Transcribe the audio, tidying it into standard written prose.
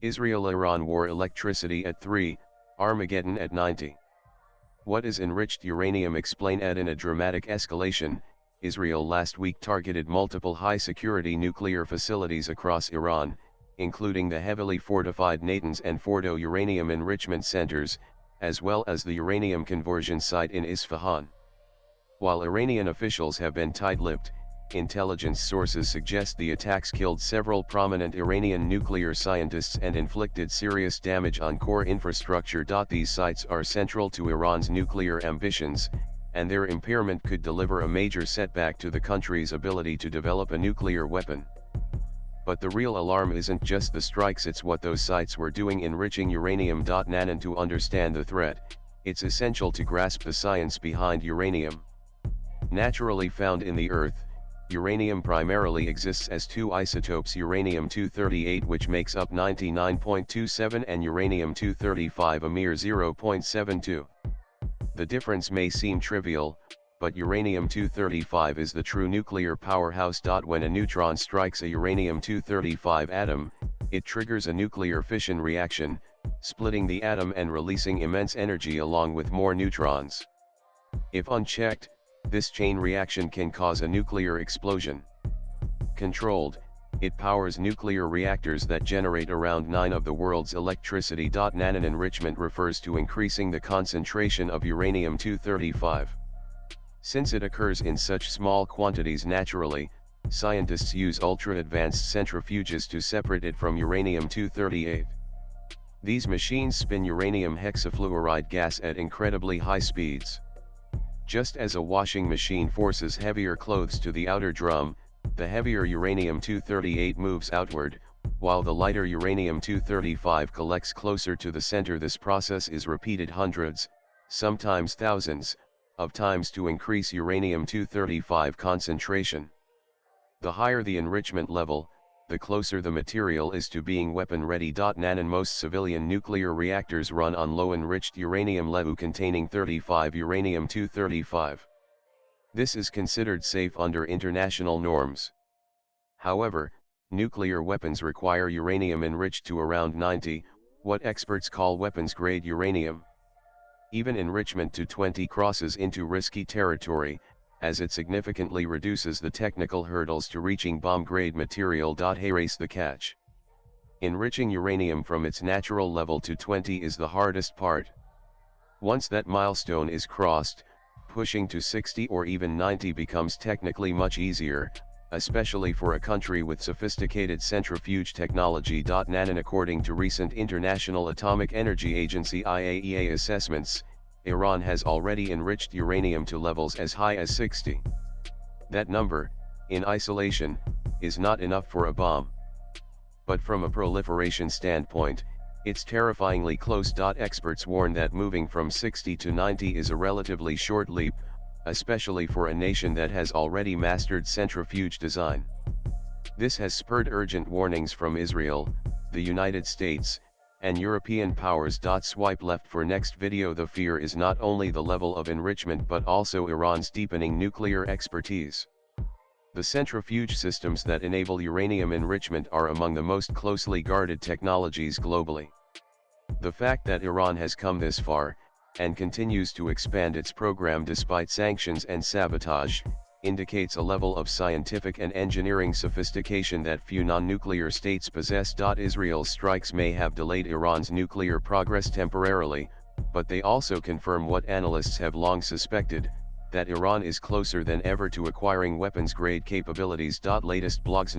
Israel-Iran war, electricity at 3, Armageddon at 90. What is enriched uranium? Explain. In a dramatic escalation, Israel last week targeted multiple high-security nuclear facilities across Iran, including the heavily fortified Natanz and Fordo uranium enrichment centers, as well as the uranium conversion site in Isfahan. While Iranian officials have been tight-lipped, intelligence sources suggest the attacks killed several prominent Iranian nuclear scientists and inflicted serious damage on core infrastructure. These sites are central to Iran's nuclear ambitions, and their impairment could deliver a major setback to the country's ability to develop a nuclear weapon. But the real alarm isn't just the strikes, it's what those sites were doing enriching uranium. And to understand the threat, it's essential to grasp the science behind uranium. Naturally found in the Earth, uranium primarily exists as two isotopes, uranium-238, which makes up 99.27, and uranium-235, a mere 0.72. The difference may seem trivial, but uranium-235 is the true nuclear powerhouse. When a neutron strikes a uranium-235 atom, it triggers a nuclear fission reaction, splitting the atom and releasing immense energy along with more neutrons. If unchecked, this chain reaction can cause a nuclear explosion. Controlled, it powers nuclear reactors that generate around 9 of the world's electricity. Nanon enrichment refers to increasing the concentration of uranium-235. Since it occurs in such small quantities naturally, scientists use ultra-advanced centrifuges to separate it from uranium-238. These machines spin uranium hexafluoride gas at incredibly high speeds. Just as a washing machine forces heavier clothes to the outer drum, the heavier uranium-238 moves outward, while the lighter uranium-235 collects closer to the center. This process is repeated hundreds, sometimes thousands, of times to increase uranium-235 concentration. The higher the enrichment level, the closer the material is to being weapon-ready. Nanon most civilian nuclear reactors run on low-enriched uranium lead containing 35 uranium-235. This is considered safe under international norms. However, nuclear weapons require uranium enriched to around 90, what experts call weapons-grade uranium. Even enrichment to 20 crosses into risky territory, as it significantly reduces the technical hurdles to reaching bomb-grade material. Here's the catch. Enriching uranium from its natural level to 20 is the hardest part. Once that milestone is crossed, pushing to 60 or even 90 becomes technically much easier, especially for a country with sophisticated centrifuge technology. Nanon according to recent International Atomic Energy Agency IAEA assessments, Iran has already enriched uranium to levels as high as 60. That number, in isolation, is not enough for a bomb. But from a proliferation standpoint, it's terrifyingly close. Experts warn that moving from 60 to 90 is a relatively short leap, especially for a nation that has already mastered centrifuge design. This has spurred urgent warnings from Israel, the United States, and European powers. Swipe left for next video. The fear is not only the level of enrichment but also Iran's deepening nuclear expertise. The centrifuge systems that enable uranium enrichment are among the most closely guarded technologies globally. The fact that Iran has come this far, and continues to expand its program despite sanctions and sabotage, indicates a level of scientific and engineering sophistication that few non-nuclear states possess. Israel's strikes may have delayed Iran's nuclear progress temporarily, but they also confirm what analysts have long suspected, that Iran is closer than ever to acquiring weapons-grade capabilities. Latest blogs.